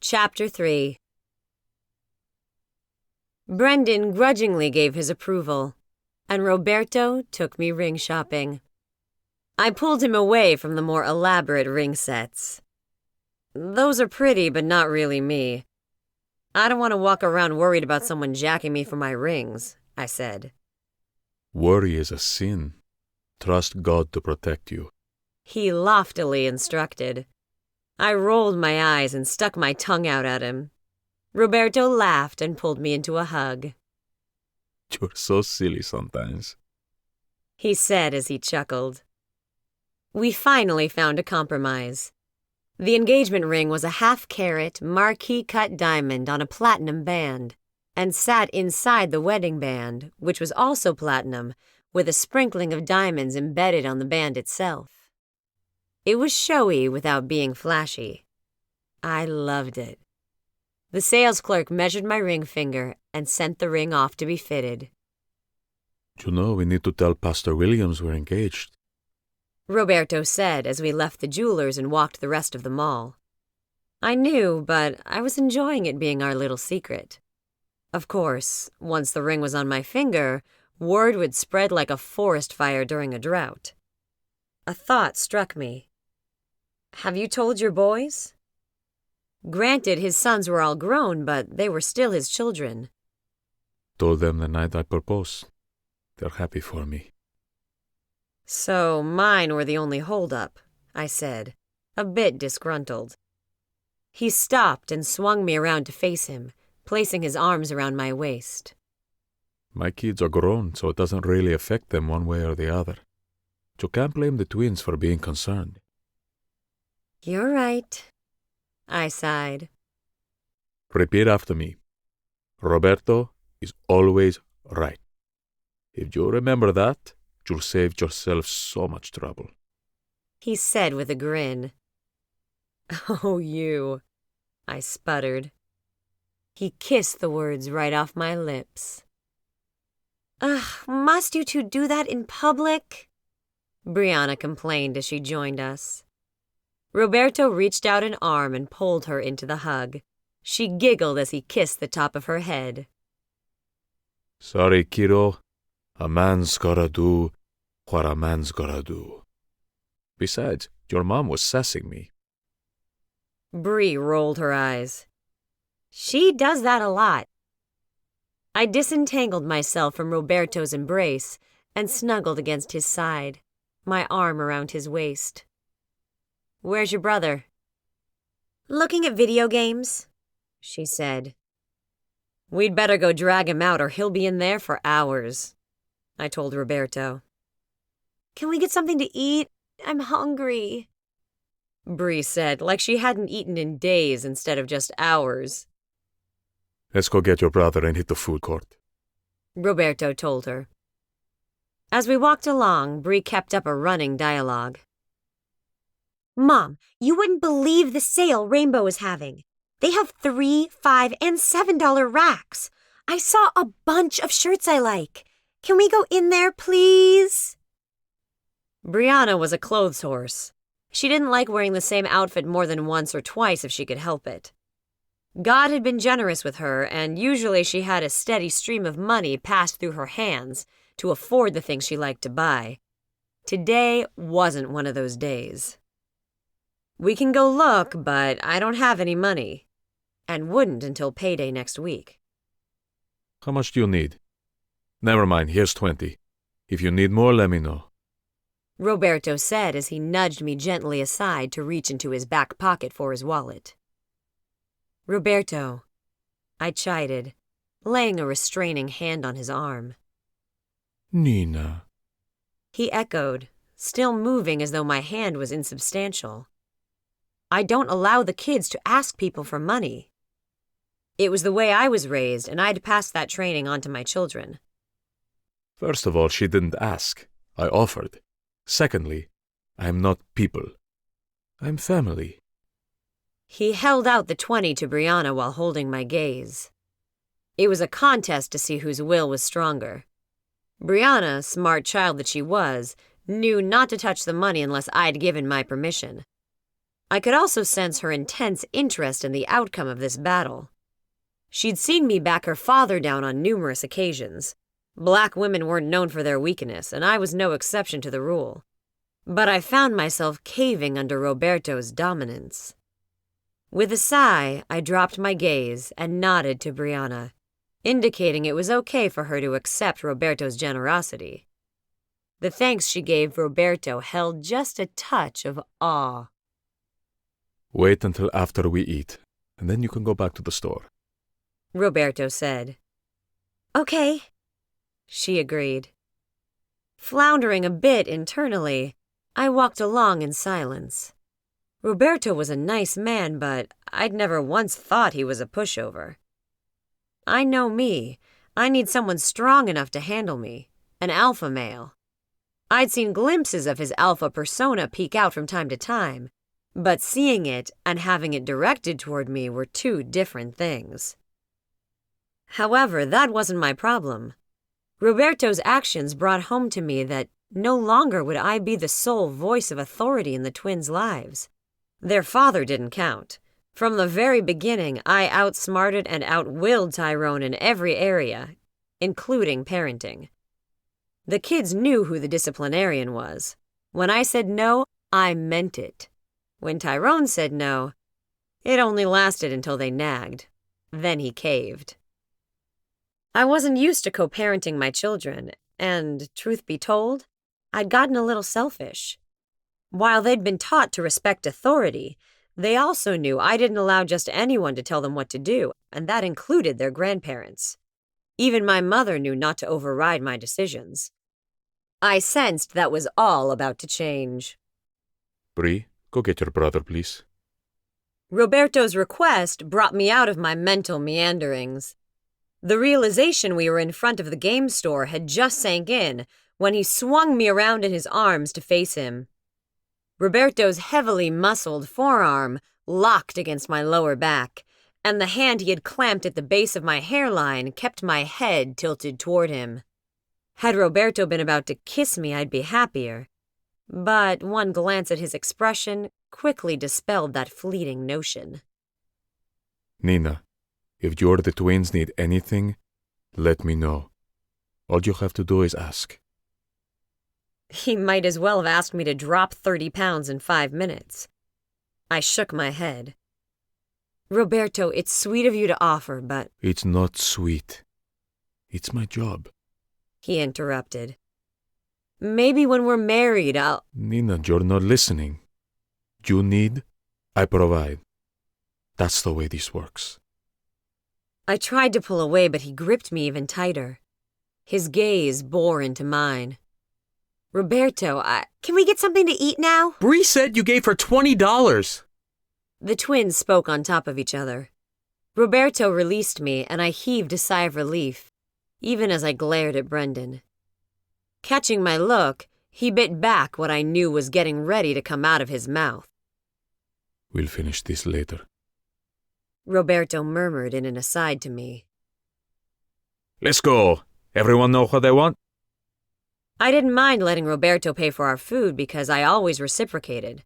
Chapter 3. Brendan grudgingly gave his approval, and Roberto took me ring shopping. I pulled him away from the more elaborate ring sets. Those are pretty, but not really me. I don't want to walk around worried about someone jacking me for my rings, I said. Worry is a sin. Trust God to protect you. He loftily instructed. I rolled my eyes and stuck my tongue out at him. Roberto laughed and pulled me into a hug. You're so silly sometimes, he said as he chuckled. We finally found a compromise. The engagement ring was a half-carat, marquise-cut diamond on a platinum band, and sat inside the wedding band, which was also platinum, with a sprinkling of diamonds embedded on the band itself. It was showy without being flashy. I loved it. The sales clerk measured my ring finger and sent the ring off to be fitted. You know, we need to tell Pastor Williams we're engaged, Roberto said as we left the jeweler's and walked the rest of the mall. I knew, but I was enjoying it being our little secret. Of course, once the ring was on my finger, word would spread like a forest fire during a drought. A thought struck me. Have you told your boys? Granted, his sons were all grown, but they were still his children. Told them the night I proposed. They're happy for me. So mine were the only holdup, I said, a bit disgruntled. He stopped and swung me around to face him, placing his arms around my waist. My kids are grown, so it doesn't really affect them one way or the other. You can't blame the twins for being concerned. You're right, I sighed. Repeat after me. Roberto is always right. If you remember that, you'll save yourself so much trouble, he said with a grin. Oh, you, I sputtered. He kissed the words right off my lips. Ugh, must you two do that in public? Brianna complained as she joined us. Roberto reached out an arm and pulled her into the hug. She giggled as he kissed the top of her head. Sorry, kiddo. A man's gotta do what a man's gotta do. Besides, your mom was sassing me. Bree rolled her eyes. She does that a lot. I disentangled myself from Roberto's embrace and snuggled against his side, my arm around his waist. Where's your brother? Looking at video games, she said. We'd better go drag him out or he'll be in there for hours, I told Roberto. Can we get something to eat? I'm hungry, Bree said, like she hadn't eaten in days instead of just hours. Let's go get your brother and hit the food court, Roberto told her. As we walked along, Bree kept up a running dialogue. Mom, you wouldn't believe the sale Rainbow is having. They have $3, $5, and $7 racks. I saw a bunch of shirts I like. Can we go in there, please? Brianna was a clothes horse. She didn't like wearing the same outfit more than once or twice if she could help it. God had been generous with her, and usually she had a steady stream of money passed through her hands to afford the things she liked to buy. Today wasn't one of those days. We can go look, but I don't have any money, and wouldn't until payday next week. How much do you need? Never mind, here's 20. If you need more, let me know, Roberto said as he nudged me gently aside to reach into his back pocket for his wallet. Roberto, I chided, laying a restraining hand on his arm. Nina. He echoed, still moving as though my hand was insubstantial. I don't allow the kids to ask people for money. It was the way I was raised, and I'd passed that training on to my children. First of all, she didn't ask. I offered. Secondly, I'm not people. I'm family. He held out the 20 to Brianna while holding my gaze. It was a contest to see whose will was stronger. Brianna, smart child that she was, knew not to touch the money unless I'd given my permission. I could also sense her intense interest in the outcome of this battle. She'd seen me back her father down on numerous occasions. Black women weren't known for their weakness, and I was no exception to the rule. But I found myself caving under Roberto's dominance. With a sigh, I dropped my gaze and nodded to Brianna, indicating it was okay for her to accept Roberto's generosity. The thanks she gave Roberto held just a touch of awe. Wait until after we eat, and then you can go back to the store, Roberto said. Okay, she agreed. Floundering a bit internally, I walked along in silence. Roberto was a nice man, but I'd never once thought he was a pushover. I know me. I need someone strong enough to handle me, an alpha male. I'd seen glimpses of his alpha persona peek out from time to time, but seeing it and having it directed toward me were two different things. However, that wasn't my problem. Roberto's actions brought home to me that no longer would I be the sole voice of authority in the twins' lives. Their father didn't count. From the very beginning, I outsmarted and outwilled Tyrone in every area, including parenting. The kids knew who the disciplinarian was. When I said no, I meant it. When Tyrone said no, it only lasted until they nagged. Then he caved. I wasn't used to co-parenting my children, and, truth be told, I'd gotten a little selfish. While they'd been taught to respect authority, they also knew I didn't allow just anyone to tell them what to do, and that included their grandparents. Even my mother knew not to override my decisions. I sensed that was all about to change. Bree, go get your brother, please. Roberto's request brought me out of my mental meanderings. The realization we were in front of the game store had just sank in when he swung me around in his arms to face him. Roberto's heavily muscled forearm locked against my lower back, and the hand he had clamped at the base of my hairline kept my head tilted toward him. Had Roberto been about to kiss me, I'd be happier. But one glance at his expression quickly dispelled that fleeting notion. Nina, if you or the twins need anything, let me know. All you have to do is ask. He might as well have asked me to drop 30 pounds in 5 minutes. I shook my head. Roberto, it's sweet of you to offer, but... It's not sweet. It's my job. He interrupted. Maybe when we're married, I'll... Nina, you're not listening. You need, I provide. That's the way this works. I tried to pull away, but he gripped me even tighter. His gaze bore into mine. Roberto, can we get something to eat now? Bree said you gave her $20. The twins spoke on top of each other. Roberto released me, and I heaved a sigh of relief, even as I glared at Brendan. Catching my look, he bit back what I knew was getting ready to come out of his mouth. We'll finish this later, Roberto murmured in an aside to me. Let's go. Everyone know what they want? I didn't mind letting Roberto pay for our food because I always reciprocated.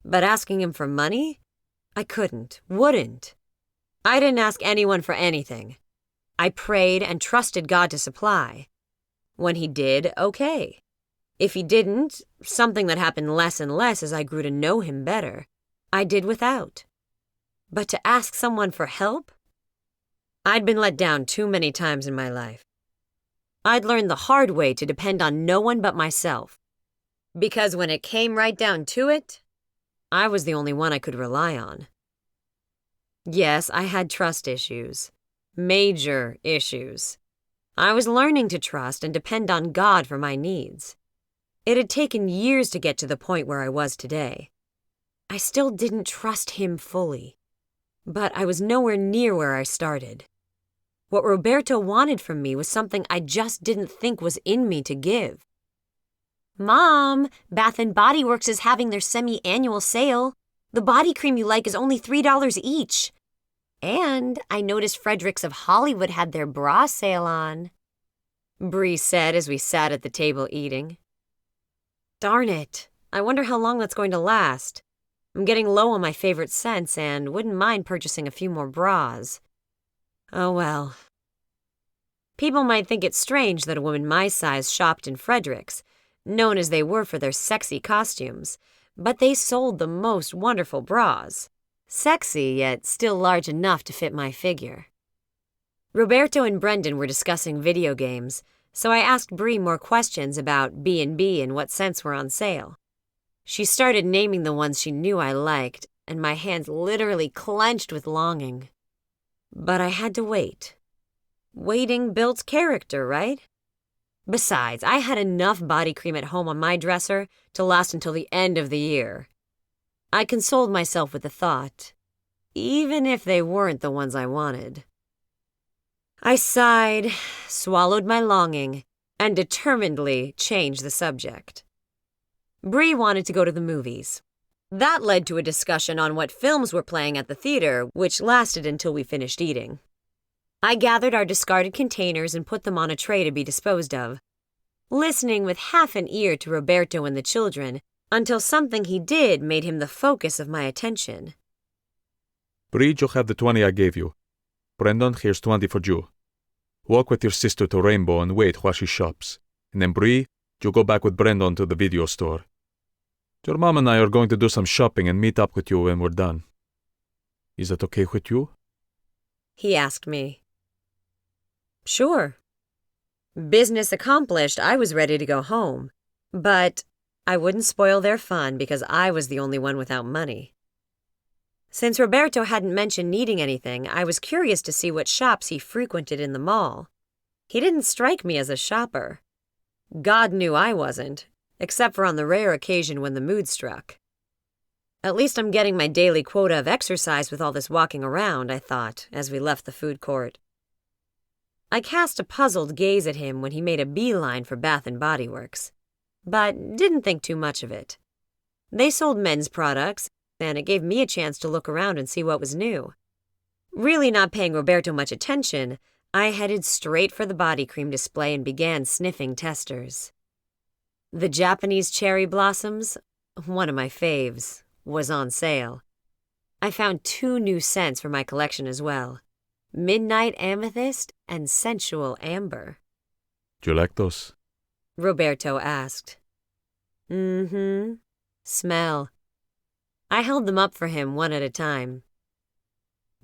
But asking him for money? I couldn't, wouldn't. I didn't ask anyone for anything. I prayed and trusted God to supply. When he did, okay. If he didn't, something that happened less and less as I grew to know him better, I did without. But to ask someone for help? I'd been let down too many times in my life. I'd learned the hard way to depend on no one but myself. Because when it came right down to it, I was the only one I could rely on. Yes, I had trust issues. Major issues. I was learning to trust and depend on God for my needs. It had taken years to get to the point where I was today. I still didn't trust him fully. But I was nowhere near where I started. What Roberto wanted from me was something I just didn't think was in me to give. Mom, Bath & Body Works is having their semi-annual sale. The body cream you like is only $3 each. And I noticed Fredericks of Hollywood had their bra sale on, Bree said as we sat at the table eating. Darn it, I wonder how long that's going to last. I'm getting low on my favorite scents and wouldn't mind purchasing a few more bras. Oh well. People might think it strange that a woman my size shopped in Frederick's, known as they were for their sexy costumes, but they sold the most wonderful bras. Sexy, yet still large enough to fit my figure. Roberto and Brendan were discussing video games, so I asked Bree more questions about B&B and what scents were on sale. She started naming the ones she knew I liked, and my hands literally clenched with longing. But I had to wait. Waiting builds character, right? Besides, I had enough body cream at home on my dresser to last until the end of the year. I consoled myself with the thought, even if they weren't the ones I wanted. I sighed, swallowed my longing, and determinedly changed the subject. Bree wanted to go to the movies. That led to a discussion on what films were playing at the theater, which lasted until we finished eating. I gathered our discarded containers and put them on a tray to be disposed of, listening with half an ear to Roberto and the children until something he did made him the focus of my attention. Bree, you have the 20 I gave you. Brendan, here's 20 for you. Walk with your sister to Rainbow and wait while she shops. And then Bree, you go back with Brendan to the video store. Your mom and I are going to do some shopping and meet up with you when we're done. Is that okay with you? He asked me. Sure. Business accomplished, I was ready to go home. But I wouldn't spoil their fun because I was the only one without money. Since Roberto hadn't mentioned needing anything, I was curious to see what shops he frequented in the mall. He didn't strike me as a shopper. God knew I wasn't, except for on the rare occasion when the mood struck. At least I'm getting my daily quota of exercise with all this walking around, I thought, as we left the food court. I cast a puzzled gaze at him when he made a beeline for Bath & Body Works, but didn't think too much of it. They sold men's products, and it gave me a chance to look around and see what was new. Really not paying Roberto much attention, I headed straight for the body cream display and began sniffing testers. The Japanese cherry blossoms, one of my faves, was on sale. I found 2 new scents for my collection as well. Midnight Amethyst and Sensual Amber. Do you like those? Roberto asked. Smell. I held them up for him one at a time.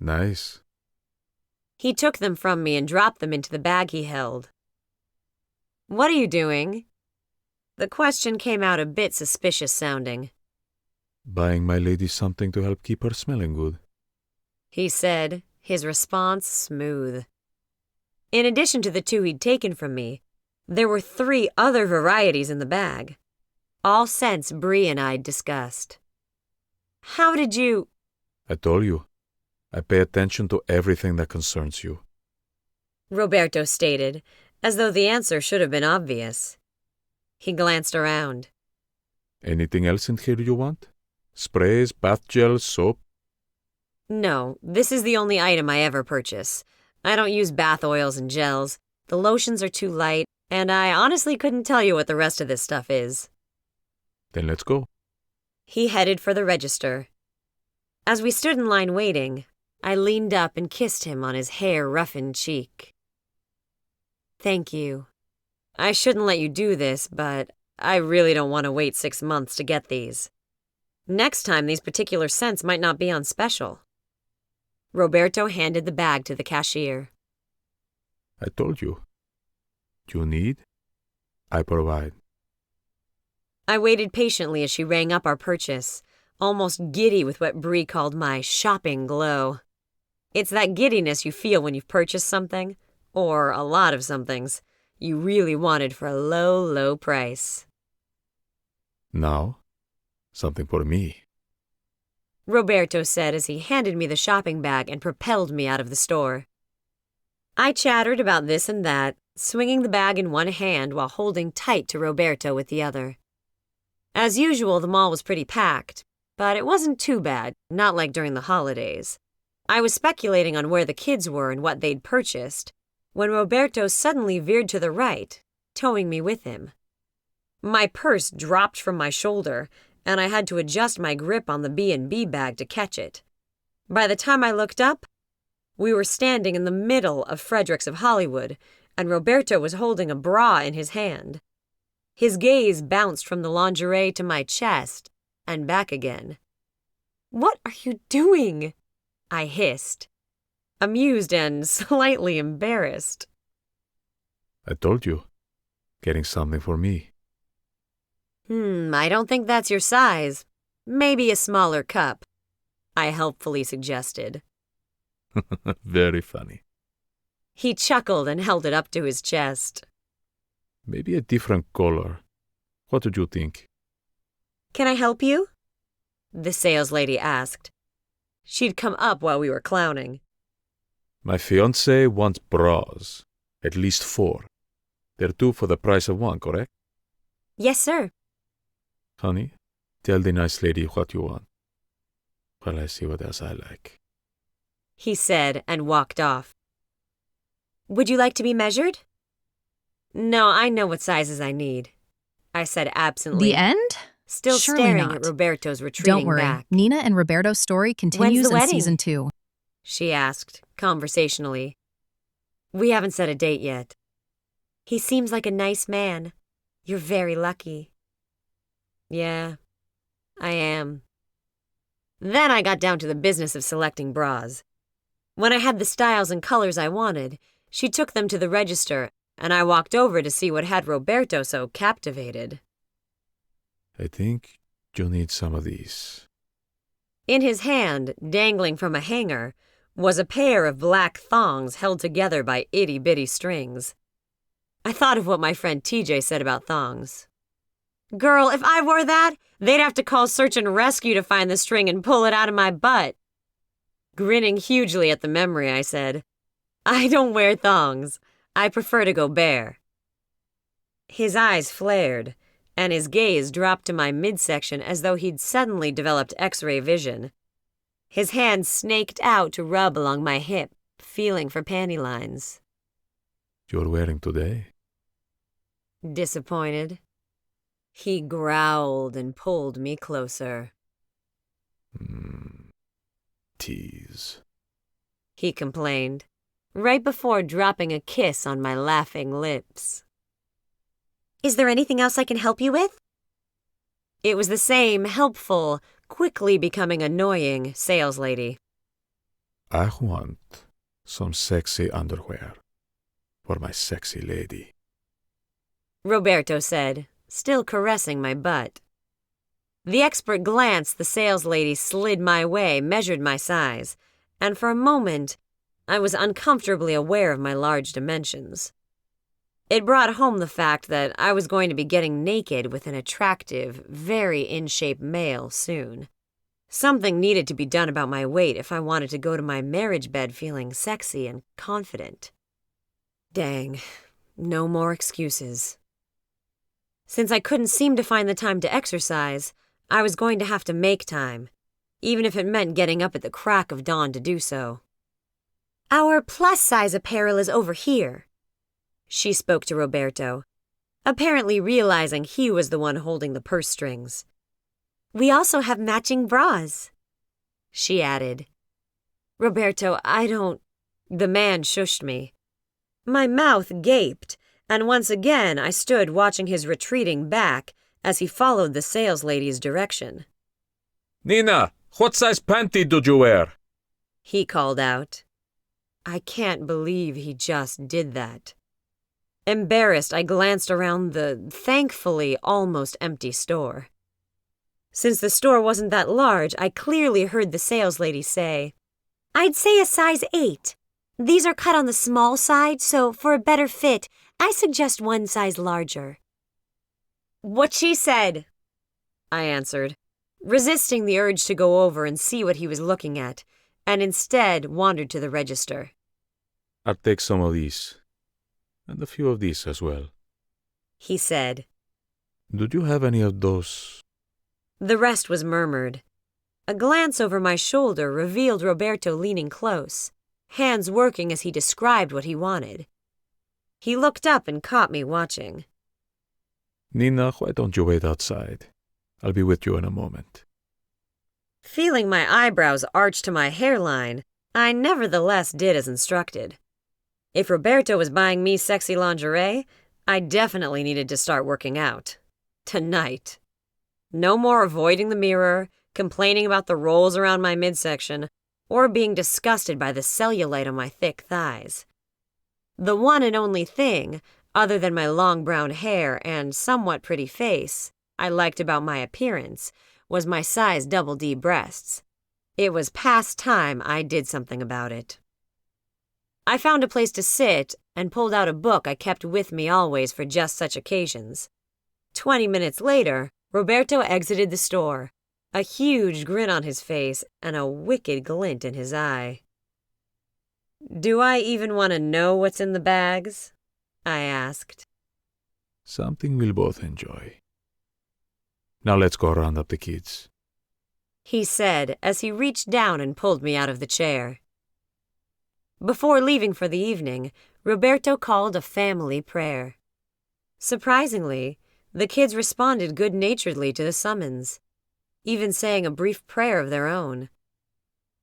Nice. He took them from me and dropped them into the bag he held. What are you doing? The question came out a bit suspicious sounding. Buying my lady something to help keep her smelling good. He said, his response smooth. In addition to the 2 he'd taken from me, there were 3 other varieties in the bag. All scents Bree and I'd discussed. How did you... I told you. I pay attention to everything that concerns you. Roberto stated, as though the answer should have been obvious. He glanced around. Anything else in here you want? Sprays, bath gels, soap? No, this is the only item I ever purchase. I don't use bath oils and gels. The lotions are too light, and I honestly couldn't tell you what the rest of this stuff is. Then let's go. He headed for the register. As we stood in line waiting, I leaned up and kissed him on his hair-roughened cheek. Thank you. I shouldn't let you do this, but I really don't want to wait 6 months to get these. Next time, these particular scents might not be on special. Roberto handed the bag to the cashier. I told you. You need? I provide. I waited patiently as she rang up our purchase, almost giddy with what Bree called my shopping glow. It's that giddiness you feel when you've purchased something, or a lot of somethings, you really wanted for a low, low price. Now, something for me. Roberto said as he handed me the shopping bag and propelled me out of the store. I chattered about this and that, swinging the bag in one hand while holding tight to Roberto with the other. As usual, the mall was pretty packed, but it wasn't too bad, not like during the holidays. I was speculating on where the kids were and what they'd purchased, when Roberto suddenly veered to the right, towing me with him. My purse dropped from my shoulder, and I had to adjust my grip on the B&B bag to catch it. By the time I looked up, we were standing in the middle of Fredericks of Hollywood, and Roberto was holding a bra in his hand. His gaze bounced from the lingerie to my chest and back again. "What are you doing?" I hissed, amused and slightly embarrassed. I told you. Getting something for me. I don't think that's your size. Maybe a smaller cup, I helpfully suggested. Very funny. He chuckled and held it up to his chest. Maybe a different color. What would you think? "Can I help you?" the saleslady asked. She'd come up while we were clowning. My fiancé wants bras. At least 4. They're 2 for the price of 1, correct? "Yes, sir." Honey, tell the nice lady what you want. While I see what else I like. He said and walked off. "Would you like to be measured?" "No, I know what sizes I need," I said absently. The end? Still Surely staring not. at Roberto's retreating Don't worry. back. Nina and Roberto's story continues in wedding? season 2. She asked, conversationally. "We haven't set a date yet." "He seems like a nice man. You're very lucky." "Yeah, I am." Then I got down to the business of selecting bras. When I had the styles and colors I wanted, she took them to the register, and I walked over to see what had Roberto so captivated. I think you need some of these. In his hand, dangling from a hanger, was a pair of black thongs held together by itty-bitty strings. I thought of what my friend TJ said about thongs. "Girl, if I wore that, they'd have to call search and rescue to find the string and pull it out of my butt." Grinning hugely at the memory, I said, "I don't wear thongs. I prefer to go bare." His eyes flared, and his gaze dropped to my midsection as though he'd suddenly developed X-ray vision. His hand snaked out to rub along my hip, feeling for panty lines. You're wearing today? Disappointed. He growled and pulled me closer. Tease. He complained, right before dropping a kiss on my laughing lips. "Is there anything else I can help you with?" It was the same helpful, quickly becoming annoying saleslady. I want some sexy underwear for my sexy lady. Roberto said, still caressing my butt. The expert glance the saleslady slid my way measured my size, and for a moment I was uncomfortably aware of my large dimensions. It brought home the fact that I was going to be getting naked with an attractive, very in-shape male soon. Something needed to be done about my weight if I wanted to go to my marriage bed feeling sexy and confident. Dang, no more excuses. Since I couldn't seem to find the time to exercise, I was going to have to make time, even if it meant getting up at the crack of dawn to do so. "Our plus-size apparel is over here," she spoke to Roberto, apparently realizing he was the one holding the purse strings. "We also have matching bras," she added. "Roberto, I don't—" The man shushed me. My mouth gaped, and once again I stood watching his retreating back as he followed the saleslady's direction. Nina, what size panty did you wear? He called out. I can't believe he just did that. Embarrassed, I glanced around the, thankfully, almost empty store. Since the store wasn't that large, I clearly heard the saleslady say, "I'd say a size 8. These are cut on the small side, so for a better fit, I suggest one size larger." "What she said," I answered, resisting the urge to go over and see what he was looking at, and instead wandered to the register. "I'll take some of these, and a few of these as well," he said. "Do you have any of those?" The rest was murmured. A glance over my shoulder revealed Roberto leaning close, hands working as he described what he wanted. He looked up and caught me watching. "Nina, why don't you wait outside? I'll be with you in a moment. Feeling my eyebrows arch to my hairline, I nevertheless did as instructed. If Roberto was buying me sexy lingerie, I definitely needed to start working out. Tonight. No more avoiding the mirror, complaining about the rolls around my midsection, or being disgusted by the cellulite on my thick thighs. The one and only thing, other than my long brown hair and somewhat pretty face, I liked about my appearance was my size double D breasts. It was past time I did something about it. I found a place to sit and pulled out a book I kept with me always for just such occasions. 20 minutes later, Roberto exited the store, a huge grin on his face and a wicked glint in his eye. "Do I even want to know what's in the bags?" I asked. Something we'll both enjoy. Now let's go round up the kids, he said as he reached down and pulled me out of the chair. Before leaving for the evening, Roberto called a family prayer. Surprisingly, the kids responded good-naturedly to the summons, even saying a brief prayer of their own.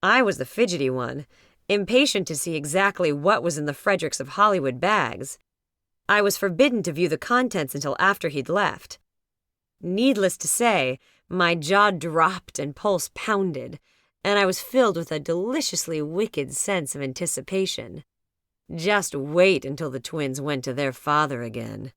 I was the fidgety one, impatient to see exactly what was in the Fredericks of Hollywood bags. I was forbidden to view the contents until after he'd left. Needless to say, my jaw dropped and pulse pounded, and I was filled with a deliciously wicked sense of anticipation. Just wait until the twins went to their father again.